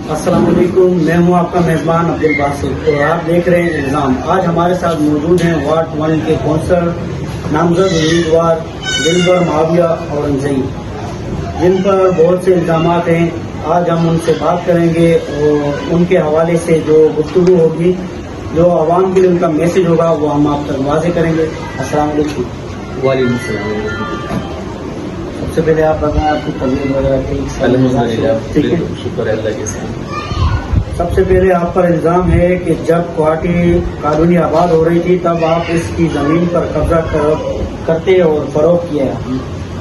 السلام علیکم، میں ہوں آپ کا میزبان عبدالباسط اور آپ دیکھ رہے ہیں الزام۔ آج ہمارے ساتھ موجود ہیں وارڈ 1 کے کونسلر نامزد امیدوار دلبر معاویہ اورنگزئی، جن پر بہت سے الزامات ہیں۔ آج ہم ان سے بات کریں گے اور ان کے حوالے سے جو گفتگو ہوگی، جو عوام کے لیے ان کا میسج ہوگا، وہ ہم آپ تک واضح کریں گے۔ السلام علیکم۔ وعلیکم السلام۔ سب سے پہلے آپ بتائیں آپ کی طبیعت وغیرہ ٹھیک؟ الحمدللہ، ٹھیک ہے۔ شکر ہے اللہ کے ساتھ۔ سب سے پہلے آپ پر الزام ہے کہ جب کوہاٹی کالونی آباد ہو رہی تھی تب آپ اس کی زمین پر قبضہ کرتے اور فروخت کیا۔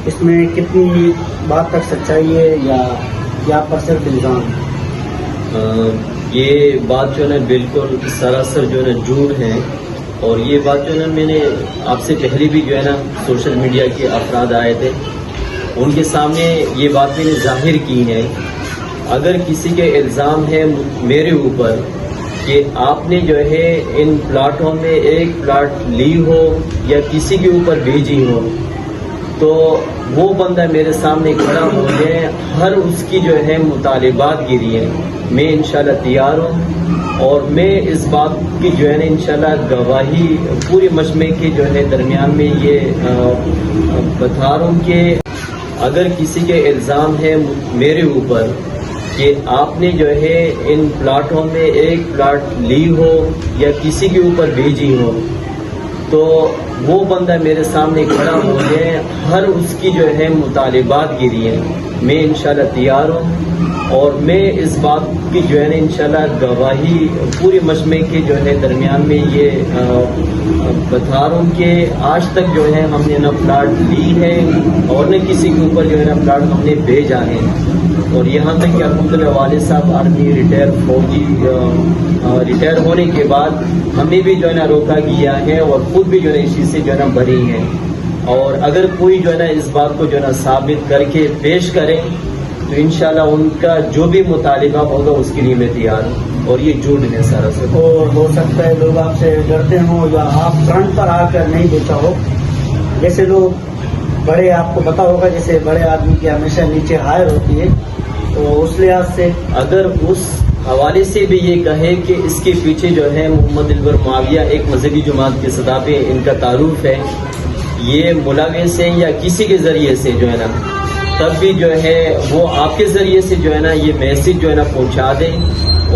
اس میں کتنی بات تک سچائی ہے یا آپ پر صرف الزام ہے؟ یہ بات جو ہے نا بالکل سراسر جو ہے نا جھوٹ ہے، اور یہ بات جو ہے نا میں نے آپ سے پہلے بھی جو ہے نا سوشل میڈیا کے افراد آئے تھے، ان کے سامنے یہ بات میں نے ظاہر کی ہے۔ اگر کسی کے الزام ہے میرے اوپر کہ آپ نے جو ہے ان پلاٹوں میں ایک پلاٹ لی ہو یا کسی کے اوپر بھیجی ہو، تو وہ بندہ میرے سامنے کھڑا ہو جائے، ہر اس کی جو ہے مطالبات کے لیے میں انشاءاللہ تیار ہوں، اور میں اس بات کی جو ہے نا انشاءاللہ گواہی پورے مجمع کے جو ہے درمیان میں یہ بتا رہا ہوں کہ اگر کسی کے الزام ہے میرے اوپر کہ آپ نے جو ہے ان پلاٹوں میں ایک پلاٹ لی ہو یا کسی کے اوپر بھیجی ہو، تو وہ بندہ میرے سامنے کھڑا ہو جائے، ہر اس کی جو ہے مطالبات کے لیے میں انشاءاللہ تیار ہوں، اور میں اس بات کی جو ہے نا انشاءاللہ گواہی پورے مجمع کے جو ہے درمیان میں یہ بتا رہا ہوں کہ آج تک جو ہے ہم نے نہ پلاٹ لی ہے اور نہ کسی کے اوپر جو ہے نا پلاٹ ہم نے بھیجا ہے، اور یہاں تک کہ الحمدللہ والد صاحب آرمی ریٹائر فوجی ریٹائر ہونے کے بعد ہمیں بھی جو ہے نا روکا گیا ہے، اور خود بھی جو ہے اس چیز سے جو ہے نا بری ہیں، اور اگر کوئی جو ہے نا اس بات کو جو ہے نا ثابت کر کے پیش کرے تو انشاءاللہ ان کا جو بھی مطالبہ ہوگا اس کے لیے میں تیار ہوں، اور یہ جھوٹ ہے سارا سے۔ اور ہو سکتا ہے لوگ آپ سے ڈرتے ہوں یا آپ فرنٹ پر آ کر نہیں بیچا ہو، جیسے لوگ بڑے، آپ کو پتا ہوگا جیسے بڑے آدمی کی ہمیشہ نیچے ہائر ہوتی ہے، تو اس لحاظ سے اگر اس حوالے سے بھی یہ کہے کہ اس کے پیچھے جو ہے محمد دلبر معاویہ ایک مذہبی جماعت کے سطح پہ ان کا تعارف ہے، یہ ملوث ہیں یا کسی کے ذریعے سے جو ہے نا، تب بھی جو ہے وہ آپ کے ذریعے سے جو ہے نا یہ میسج جو ہے نا پہنچا دیں،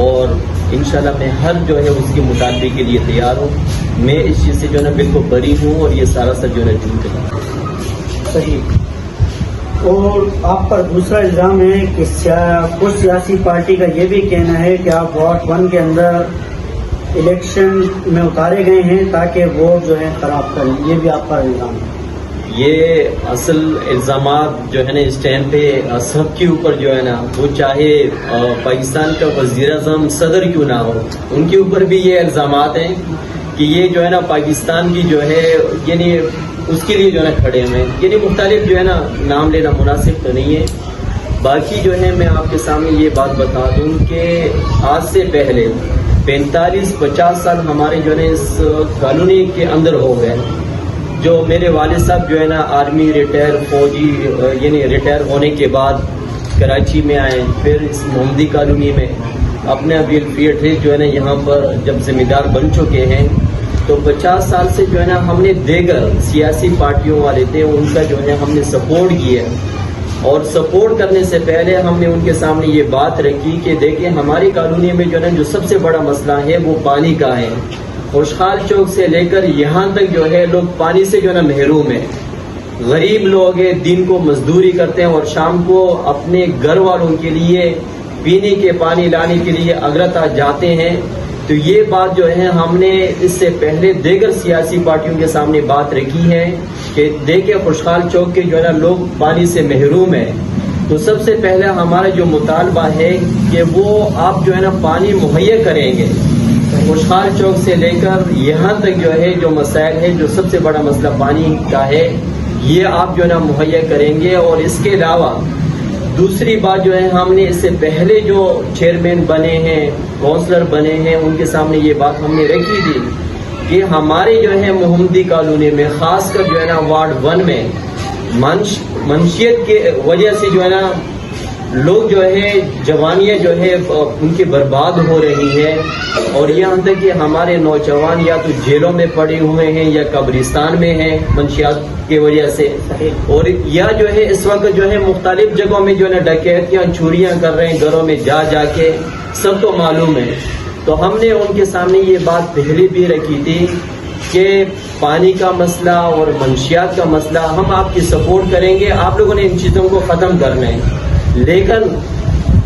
اور انشاءاللہ میں ہر جو ہے اس کی مطالبے کے لیے تیار ہوں۔ میں اس چیز سے جو ہے نا بالکل بری ہوں، اور یہ سارا سر جو ہے نا جھوٹ ہے۔ صحیح۔ اور آپ پر دوسرا الزام ہے کہ کچھ سیاسی پارٹی کا یہ بھی کہنا ہے کہ آپ وارڈ 1 کے اندر الیکشن میں اتارے گئے ہیں تاکہ ووٹ جو ہے خراب کریں، یہ بھی آپ پر الزام ہے۔ یہ اصل الزامات جو ہے نا اس ٹائم پہ سب کے اوپر جو ہے نا، وہ چاہے پاکستان کا وزیر اعظم صدر کیوں نہ ہو، ان کے اوپر بھی یہ الزامات ہیں کہ یہ جو ہے نا پاکستان کی جو ہے یعنی اس کے لیے جو ہے نا کھڑے ہوئے، یعنی مختلف جو ہے نا نام لینا مناسب تو نہیں ہے۔ باقی جو ہے میں آپ کے سامنے یہ بات بتا دوں کہ آج سے پہلے 45-50 سال ہمارے جو ہے نا اس کالونی کے اندر ہو گئے، جو میرے والد صاحب جو ہے نا آرمی ریٹائر فوجی یعنی ریٹائر ہونے کے بعد کراچی میں آئے، پھر اس محمدی کالونی میں اپنے ابھی فیلڈ جو ہے نا یہاں پر جب ذمہ دار بن چکے ہیں، تو 50 سال سے جو ہے نا ہم نے دیگر سیاسی پارٹیوں والے تھے ان کا جو ہے ہم نے سپورٹ کیا، اور سپورٹ کرنے سے پہلے ہم نے ان کے سامنے یہ بات رکھی کہ دیکھیں ہماری کالونی میں جو ہے نا جو سب سے بڑا مسئلہ ہے وہ پانی کا ہے، خوشحال چوک سے لے کر یہاں تک جو ہے لوگ پانی سے جو ہے نا محروم ہیں، غریب لوگ ہیں، دن کو مزدوری کرتے ہیں اور شام کو اپنے گھر والوں کے لیے پینے کے پانی لانے کے لیے اگرتا جاتے ہیں۔ تو یہ بات جو ہے ہم نے اس سے پہلے دیگر سیاسی پارٹیوں کے سامنے بات رکھی ہے کہ دیکھیں خوشحال چوک کے جو ہے نا لوگ پانی سے محروم ہیں، تو سب سے پہلے ہمارا جو مطالبہ ہے کہ وہ آپ جو ہے نا پانی مہیا کریں گے، خوشحال چوک سے لے کر یہاں تک جو ہے جو مسائل ہے، جو سب سے بڑا مسئلہ پانی کا ہے، یہ آپ جو ہے نا مہیا کریں گے۔ اور اس کے علاوہ دوسری بات جو ہے ہم نے اس سے پہلے جو چیئرمین بنے ہیں، کونسلر بنے ہیں، ان کے سامنے یہ بات ہم نے رکھی تھی کہ ہمارے جو ہے محمدی کالونی میں خاص کر جو ہے نا وارڈ 1 میں منشیت کے وجہ سے جو ہے نا لوگ جو ہے جوانیاں جو ہے ان کی برباد ہو رہی ہے، اور یہاں تک کہ ہمارے نوجوان یا تو جیلوں میں پڑے ہوئے ہیں یا قبرستان میں ہیں منشیات کی وجہ سے، اور یا جو ہے اس وقت جو ہے مختلف جگہوں میں جو ہے ڈکیتیاں چوریاں کر رہے ہیں گھروں میں جا کے، سب کو معلوم ہے۔ تو ہم نے ان کے سامنے یہ بات پہلے بھی رکھی تھی کہ پانی کا مسئلہ اور منشیات کا مسئلہ ہم آپ کی سپورٹ کریں گے، آپ لوگوں نے ان چیزوں کو ختم کرنا ہے، لیکن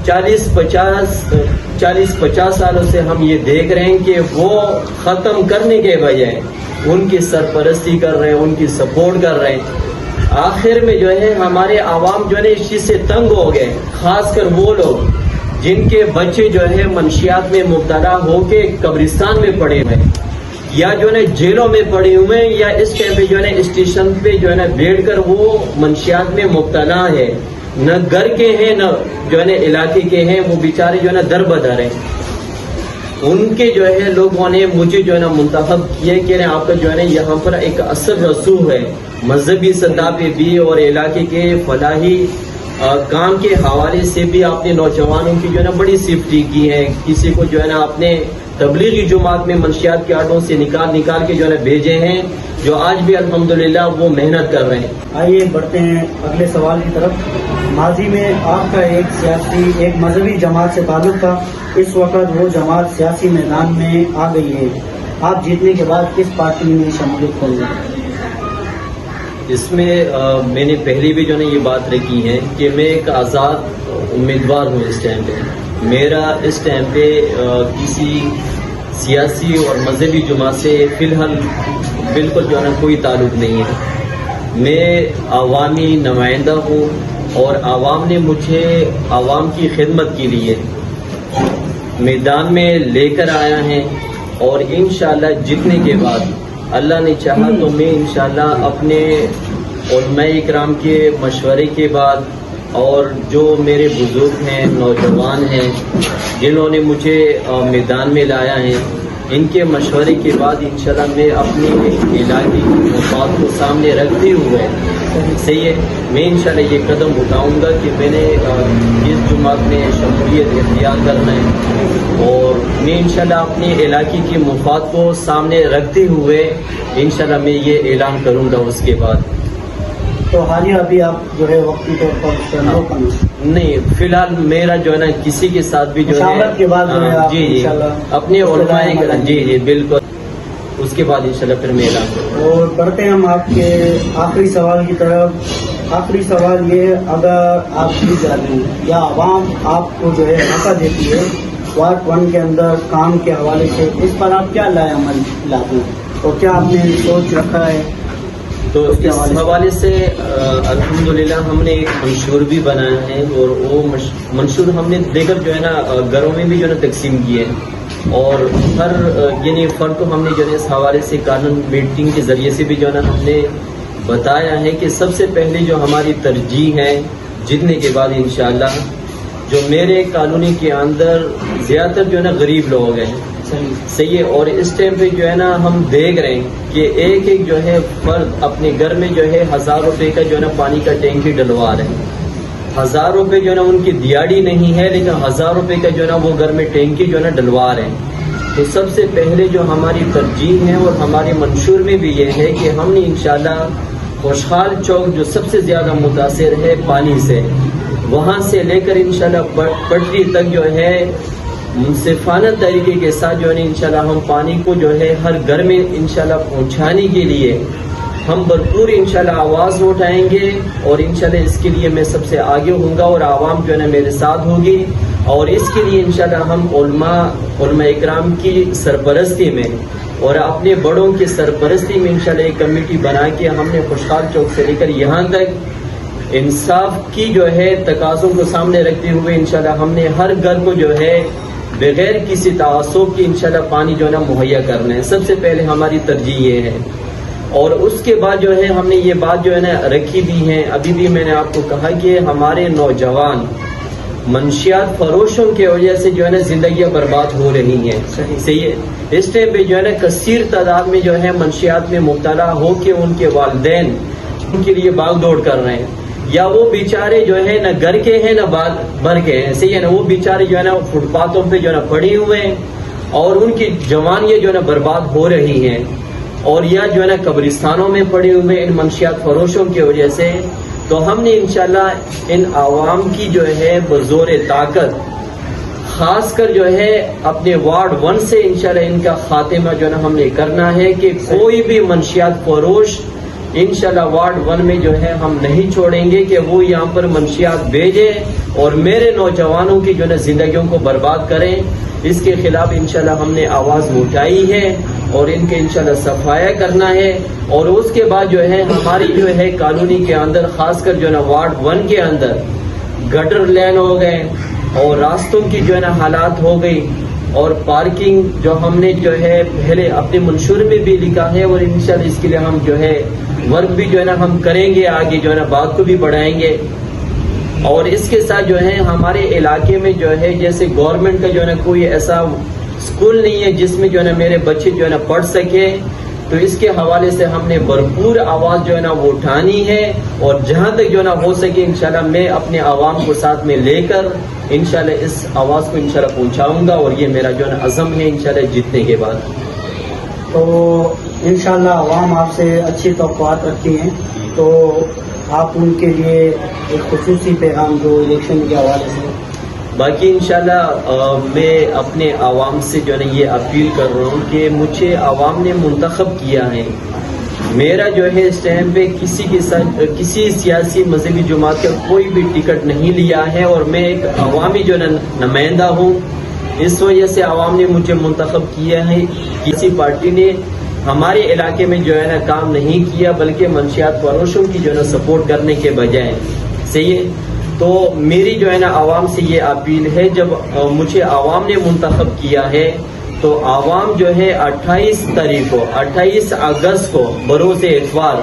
40-50 سالوں سے ہم یہ دیکھ رہے ہیں کہ وہ ختم کرنے کے بجائے ان کی سرپرستی کر رہے ہیں، ان کی سپورٹ کر رہے ہیں۔ آخر میں جو ہے ہمارے عوام جو ہے اس چیز سے تنگ ہو گئے، خاص کر وہ لوگ جن کے بچے جو ہے منشیات میں مبتلا ہو کے قبرستان میں پڑے ہوئے یا جو ہے جیلوں میں پڑے ہوئے ہیں، یا اس ٹائم پہ جو ہے اسٹیشن پہ جو ہے بیٹھ کر وہ منشیات میں مبتلا ہے، نہ گھر کے ہیں نہ جو ہے علاقے کے ہیں، وہ بیچارے جو ہے در بدر ہیں۔ ان کے جو ہے لوگوں نے مجھے جو ہے منتخب کیا کہ آپ کا جو ہے یہاں پر ایک اثر رسوخ ہے مذہبی سطح پہ بھی اور علاقے کے فلاحی کام کے حوالے سے بھی آپ نے نوجوانوں کی جو ہے بڑی سیفٹی کی ہے، کسی کو جو ہے آپ نے تبلیغی جماعت میں منشیات کے آٹوں سے نکال کے جو ہے بھیجے ہیں، جو آج بھی الحمدللہ وہ محنت کر رہے ہیں۔ آئیے بڑھتے ہیں اگلے سوال کی طرف۔ ماضی میں آپ کا ایک مذہبی جماعت سے تعلق تھا، اس وقت وہ جماعت سیاسی میدان میں آ گئی ہے، آپ جیتنے کے بعد کس پارٹی میں شمولیت کریں گے؟ اس میں میں نے پہلے بھی جو ہے یہ بات رکھی ہے کہ میں ایک آزاد امیدوار ہوں۔ اس ٹائم پہ میرا اس ٹائم پہ کسی سیاسی اور مذہبی جماعت سے فی الحال بالکل جو ہے کوئی تعلق نہیں ہے۔ میں عوامی نمائندہ ہوں اور عوام نے مجھے عوام کی خدمت کے لیے میدان میں لے کر آیا ہے، اور انشاءاللہ جیتنے کے بعد اللہ نے چاہا تو میں انشاءاللہ اپنے علماء اکرام کے مشورے کے بعد اور جو میرے بزرگ ہیں، نوجوان ہیں جنہوں نے مجھے میدان میں لایا ہے، ان کے مشورے کے بعد انشاءاللہ میں اپنے علاقے کی مفاد کو سامنے رکھتے ہوئے صحیح ہے میں انشاءاللہ یہ قدم اٹھاؤں گا کہ میں نے اس جماعت میں شمولیت اختیار کرنا ہے، اور میں انشاءاللہ اپنے علاقے کی مفاد کو سامنے رکھتے ہوئے انشاءاللہ میں یہ اعلان کروں گا اس کے بعد۔ تو حالیہ ابھی آپ جو ہے وقتی طور پر نہیں، فی الحال میرا جو ہے نا کسی کے ساتھ بھی جو ہے کے بعد جی اپنے علماء جی بالکل اس کے بعد انشاءاللہ پھر میں اعلان کروں۔ اور بڑھتے ہیں ہم آپ کے آخری سوال کی طرف۔ آخری سوال یہ، اگر آپ جیت جاتے ہیں یا عوام آپ کو جو ہے موقع دیتی ہے وارڈ 1 کے اندر کام کے حوالے سے، اس پر آپ کیا لائے عمل لاتے ہیں اور کیا آپ نے سوچ رکھا ہے؟ تو اس حوالے سے الحمدللہ ہم نے ایک منشور بھی بنایا ہے، اور وہ منشور ہم نے لے کر جو ہے نا گھروں میں بھی جو ہے نا تقسیم کیے ہیں، اور ہر یعنی فرد کو ہم نے جو ہے اس حوالے سے قانون میٹنگ کے ذریعے سے بھی جو ہے نا ہم نے بتایا ہے کہ سب سے پہلے جو ہماری ترجیح ہے جیتنے کے بعد انشاءاللہ جو میرے کالونی کے اندر زیادہ تر جو ہے نا غریب لوگ ہیں صحیح ہے، اور اس ٹائم پہ جو ہے نا ہم دیکھ رہے ہیں کہ ایک جو ہے فرد اپنے گھر میں جو ہے 1000 روپے کا جو ہے نا پانی کا ٹینکی ڈلوا رہے ہیں، 1000 روپے جو ہے نا ان کی دیہڑی نہیں ہے، لیکن 1000 روپے کا جو ہے نا وہ گھر میں ٹینکی جو ہے نا ڈلوا رہے ہیں۔ تو سب سے پہلے جو ہماری ترجیح ہے اور ہمارے منشور میں بھی یہ ہے کہ ہم نے انشاءاللہ خوشحال چوک جو سب سے زیادہ متاثر ہے پانی سے، وہاں سے لے کر انشاءاللہ پٹری تک جو ہے منصفانہ طریقے کے ساتھ جو ہے انشاءاللہ ہم پانی کو جو ہے ہر گھر میں انشاءاللہ پہنچانے کے لیے ہم بھرپور انشاءاللہ آواز اٹھائیں گے، اور انشاءاللہ اس کے لیے میں سب سے آگے ہوں گا اور عوام جو ہے نا میرے ساتھ ہوگی، اور اس کے لیے انشاءاللہ ہم علماء اکرام کی سرپرستی میں اور اپنے بڑوں کی سرپرستی میں انشاءاللہ ایک کمیٹی بنا کے ہم نے خوشحال چوک سے لے کر یہاں تک انصاف کی جو ہے تقاضوں کو سامنے رکھتے ہوئے انشاءاللہ ہم نے ہر گھر کو جو ہے بغیر کسی تعصب کی انشاءاللہ پانی جو ہے نا مہیا کرنا ہے۔ سب سے پہلے ہماری ترجیح یہ ہے، اور اس کے بعد جو ہے ہم نے یہ بات جو ہے نا رکھی بھی ہے، ابھی بھی میں نے آپ کو کہا کہ ہمارے نوجوان منشیات فروشوں کی وجہ سے جو ہے نا زندگیاں برباد ہو رہی ہیں صحیح ہے، اس ٹائم پہ جو ہے نا کثیر تعداد میں جو ہے منشیات میں مبتلا ہو کے ان کے والدین ان کے لیے بھاگ دوڑ کر رہے ہیں، یا وہ بیچارے جو ہے نہ گھر کے ہیں نہ بھر کے ہیں, صحیح ہے نا, وہ بیچارے جو ہے نا فٹ پاتھوں پہ جو ہے نا پڑے ہوئے ہیں اور ان کی جوانیاں جو ہے نا برباد ہو رہی ہیں, اور یا جو ہے نا قبرستانوں میں پڑے ہوئے ان منشیات فروشوں کی وجہ سے. تو ہم نے انشاءاللہ ان عوام کی جو ہے بزور طاقت خاص کر جو ہے اپنے وارڈ 1 سے انشاءاللہ ان کا خاتمہ جو ہے نا ہم نے کرنا ہے کہ کوئی بھی منشیات فروش انشاءاللہ وارڈ 1 میں جو ہے ہم نہیں چھوڑیں گے کہ وہ یہاں پر منشیات بھیجیں اور میرے نوجوانوں کی جو ہے نا زندگیوں کو برباد کریں. اس کے خلاف انشاءاللہ ہم نے آواز اٹھائی ہے اور ان کے انشاءاللہ صفایا کرنا ہے. اور اس کے بعد جو ہے ہماری جو ہے کالونی کے اندر خاص کر جو ہے نا وارڈ 1 کے اندر گٹر لین ہو گئے اور راستوں کی جو ہے نا حالات ہو گئی, اور پارکنگ جو ہم نے جو ہے پہلے اپنے منشور میں بھی لکھا ہے, اور انشاءاللہ اس کے لیے ہم جو ہے ورک بھی جو ہے نا ہم کریں گے, آگے جو ہے نا بات کو بھی بڑھائیں گے. اور اس کے ساتھ جو ہے ہمارے علاقے میں جو ہے جیسے گورنمنٹ کا جو ہے نا کوئی ایسا اسکول نہیں ہے جس میں جو ہے نا میرے بچے جو ہے نا پڑھ سکے, تو اس کے حوالے سے ہم نے بھرپور آواز جو ہے نا وہ اٹھانی ہے, اور جہاں تک جو ہے نا ہو سکے انشاءاللہ میں اپنے عوام کو ساتھ میں لے کر انشاءاللہ اس آواز کو انشاءاللہ پہنچاؤں گا, اور یہ میرا جو ہے نا عزم ہے انشاءاللہ جیتنے کے بعد. تو انشاءاللہ عوام آپ سے اچھی توقعات رکھتی ہیں, تو آپ ان کے لیے ایک خصوصی پیغام جو الیکشن کے حوالے سے. باقی انشاءاللہ میں اپنے عوام سے جو ہے نا یہ اپیل کر رہا ہوں کہ مجھے عوام نے منتخب کیا ہے. میرا جو ہے اس ٹائم پہ کسی کے ساتھ کسی سیاسی مذہبی جماعت کا کوئی بھی ٹکٹ نہیں لیا ہے, اور میں ایک عوامی جو ہے نمائندہ ہوں. اس وجہ سے عوام نے مجھے منتخب کیا ہے. کسی پارٹی نے ہمارے علاقے میں جو ہے نا کام نہیں کیا, بلکہ منشیات فروشوں کی جو ہے نا سپورٹ کرنے کے بجائے, صحیح ہے. تو میری جو ہے نا عوام سے یہ اپیل ہے, جب مجھے عوام نے منتخب کیا ہے تو عوام جو ہے 28 اگست کو بروز اتوار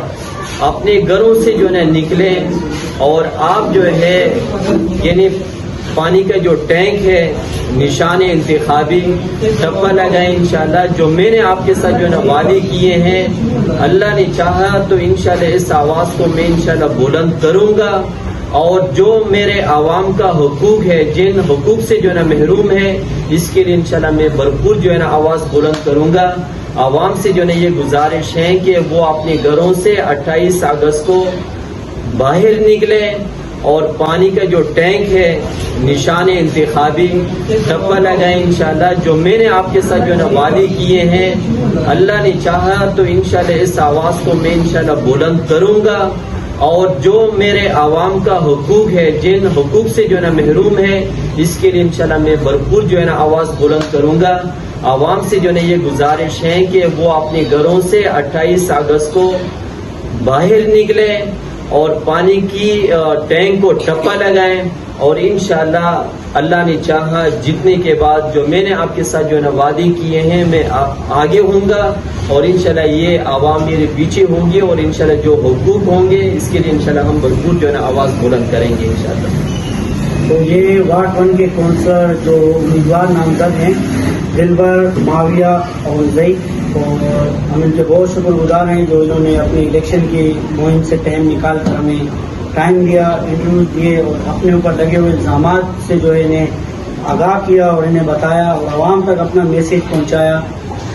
اپنے گھروں سے جو ہے نا نکلیں, اور آپ جو ہے یعنی پانی کا جو ٹینک ہے نشان انتخابی ٹپا لگائیں انشاءاللہ. جو میں نے آپ کے ساتھ جو ہے نا وعدے کیے ہیں, اللہ نے چاہا تو انشاءاللہ اس آواز کو میں انشاءاللہ بلند کروں گا, اور جو میرے عوام کا حقوق ہے, جن حقوق سے جو ہے نا محروم ہے, اس کے لیے انشاءاللہ میں بھرپور جو ہے نا آواز بلند کروں گا. عوام سے جو ہے نا یہ گزارش ہے کہ وہ اپنے گھروں سے 28 اگست کو باہر نکلیں, اور پانی کا جو ٹینک ہے نشان انتخابی ٹپا لگائیں انشاءاللہ. جو میں نے آپ کے ساتھ جو ہے نا وعدے کیے ہیں, اللہ نے چاہا تو انشاءاللہ اس آواز کو میں انشاءاللہ بلند کروں گا, اور جو میرے عوام کا حقوق ہے, جن حقوق سے جو ہے نا محروم ہے, اس کے لیے انشاءاللہ میں بھرپور جو ہے نا آواز بلند کروں گا. عوام سے جو ہے نا یہ گزارش ہے کہ وہ اپنے گھروں سے 28 اگست کو باہر نکلیں, اور پانی کی ٹینک کو ٹپا لگائیں, اور انشاءاللہ اللہ نے چاہا جتنے کے بعد جو میں نے آپ کے ساتھ جو ہے نا وعدے کیے ہیں میں آگے ہوں گا, اور انشاءاللہ یہ عوام میرے پیچھے ہوں گے, اور انشاءاللہ جو حقوق ہوں گے اس کے لیے انشاءاللہ ہم بھرپور جو ہے نا آواز بلند کریں گے انشاءاللہ. تو یہ وارڈ 1 کے کونسلر جو امیدوار نامزد ہیں دلبر معاویہ اور زئی, اور ہم ان کے بہت شکر گزار ہیں جو انہوں نے اپنی الیکشن کی مہم سے ٹائم نکال کر ہمیں ٹائم دیا, انٹرویو دیے, اور اپنے اوپر لگے ہوئے الزامات سے جو ہے انہیں آگاہ کیا اور انہیں بتایا اور عوام تک اپنا میسیج پہنچایا.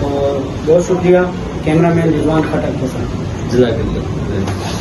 اور بہت شکریہ. کیمرہ مین رضوان خٹک کے ساتھ. جزاک اللہ.